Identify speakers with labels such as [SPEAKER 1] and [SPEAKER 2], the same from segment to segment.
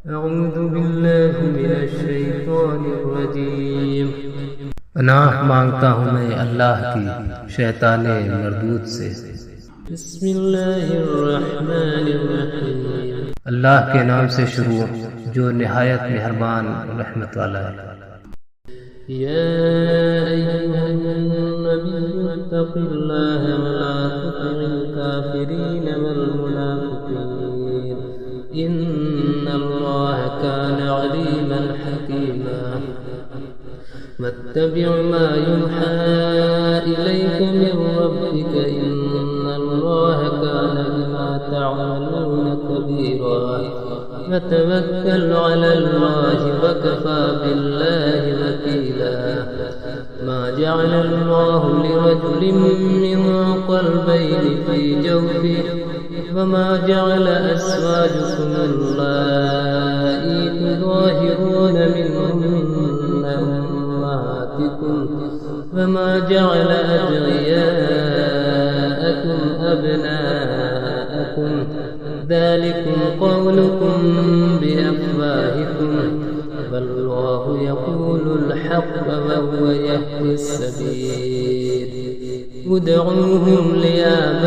[SPEAKER 1] अऊज़ु बिल्लाहि मिनश शैतानिर रजीम। पनाह मांगता हूँ मैं अल्लाह की शैताने मरदूद से। बिस्मिल्लाहिर्रहमानिर्रहीम। अल्लाह के नाम से शुरू जो निहायत मेहरबान रहमत वाला है। या अय्युहन नबिय्यु इत्तक़िल्लाह वला तुति'ल काफ़िरीन वल मुनाफ़िक़ीन इन्नल्लाह कान अलीमन हकीमा। वत्तबि' मा युहा इलैका मिन रब्बिका इन्नल्लाह कान बिमा तअमलून खबीरा। वतवक्कल अलल्लाहि वकफ़ा बिल्लाहि वकीला। मा जअलल्लाहु लिरजुलिन मिन क़ल्बैनि फ़ी जawfihi वमा जअल अज़वाजकुम अल्लाती तुज़ाहिरून मिनहुन्ना उम्माहातिकुम वमा जअल अदइयाअकुम अबनाअकुम ज़ालिकुम क़ौलुकुम बिअफ़वाहिकुम वल्लाहु यक़ूलुल हक़्क़ वहुव यहदीस सबील। उदऊहुम लिआबाइहिम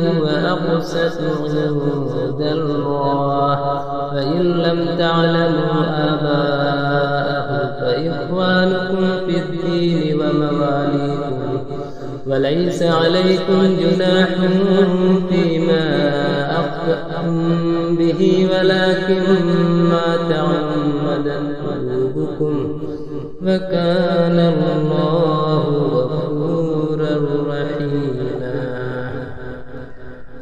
[SPEAKER 1] हुव अक़सतु इन्दल्लाह फ़इन लम तअलमू आबाअहुम फ़इख़्वानुकुम फ़िद्दीन वमवालीकुम वलैस अलैकुम जुनाहुन फ़ीमा अख़्तअ्तुम बिही वलाकिन मा तअम्मदत क़ुलूबुकुम वकान अल्लाहु गफ़ूरर रहीमा।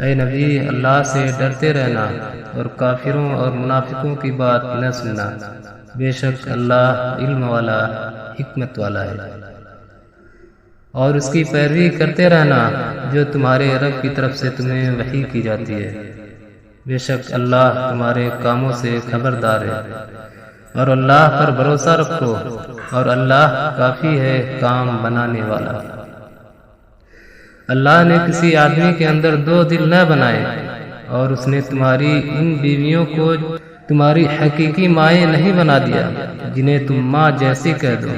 [SPEAKER 1] ऐ नबी, अल्लाह से डरते रहना और काफिरों और मुनाफिकों की बात न सुनना। बेशक अल्लाह इल्म वाला हिकमत वाला है। और उसकी पैरवी करते रहना जो तुम्हारे रब की तरफ से तुम्हें वही की जाती है। बेशक अल्लाह तुम्हारे कामों से खबरदार है। और अल्लाह पर भरोसा रखो और अल्लाह काफी है काम बनाने वाला। अल्लाह ने किसी आदमी के अंदर दो दिल न बनाए और उसने तुम्हारी उन बीवियों को तुम्हारी हकीकी माएँ नहीं बना दिया जिन्हें तुम माँ जैसी कह दो।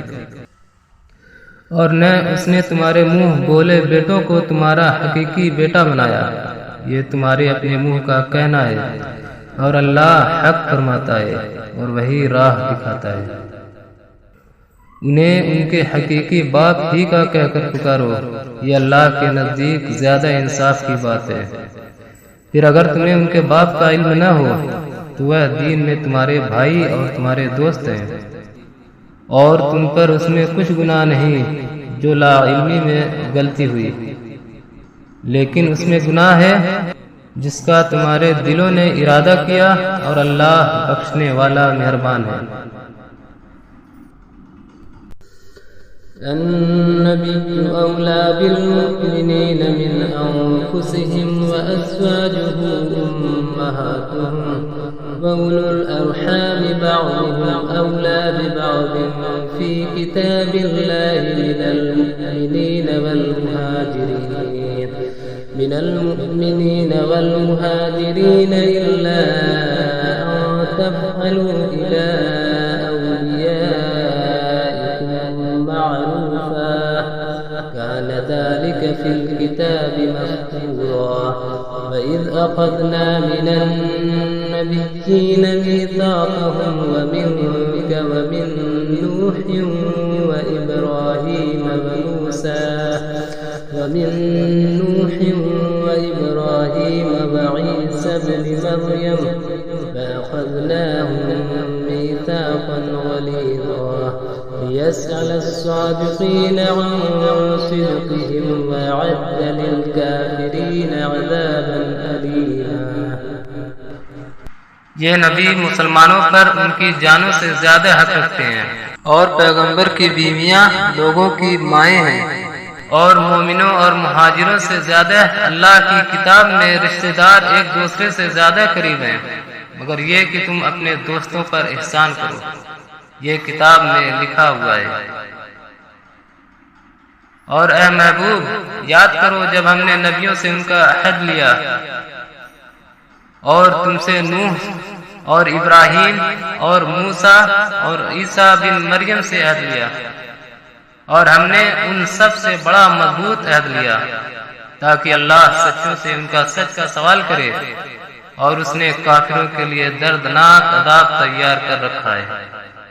[SPEAKER 1] और न उसने तुम्हारे मुंह बोले बेटों को तुम्हारा हकीकी बेटा बनाया। ये तुम्हारे अपने मुंह का कहना है और अल्लाह हक फरमाता है और वही राह दिखाता है। उन्हें उनके हकीकी बाप ही का कहकर पुकारो, ये अल्लाह के नज़दीक ज्यादा इंसाफ की बात है। फिर अगर तुम्हें उनके बाप का इल्म न हो तो वह दीन में तुम्हारे भाई और तुम्हारे दोस्त हैं और तुम पर उसमें कुछ गुनाह नहीं जो लाइल्मी में गलती हुई, लेकिन उसमें गुनाह है जिसका तुम्हारे दिलों ने इरादा किया और अल्लाह बख्शने वाला मेहरबान है। अन्नबिय्यु औला बिलमुमिनीन मिन अनफुसिहिम व अज़वाजुहु उम्महातुहुम व उलुल अर्हाम बअदुहुम औला बिबअदिन फ़ी किताबिल्लाहि मिनल मुमिनीन वल मुहाजिरीन इल्ला अन तफ़अलू इला ذلك في الكتاب مسطورا। وإذ أخذنا من النبيين ميثاقهم ومنك ومن نوح وإبراهيم وعيسى ابن مريم فأخذناهم ميثاقا غليظا ليسأل الصادقين عن صدقهم وأعد للكافرين عذابا أليما।
[SPEAKER 2] ये नबी मुसलमानों पर उनकी जानों से ज्यादा हक रखते हैं और पैगंबर की बीवियां लोगों की माएँ हैं और मोमिनों और मुहाजिरों से ज्यादा अल्लाह की किताब में रिश्तेदार एक दूसरे से ज्यादा करीब हैं, मगर ये कि तुम अपने दोस्तों पर एहसान करो। ये किताब में लिखा हुआ है। और ए महबूब, याद करो जब हमने नबियों से उनका अहद लिया और तुमसे नूह और इब्राहिम और मूसा और ईसा बिन मरियम से अहद लिया, और हमने उन सब से बड़ा मजबूत अहद लिया, ताकि अल्लाह सच्चों से उनका सच का सवाल करे, और उसने काफिरों के लिए दर्दनाक अदाब तैयार कर रखा है।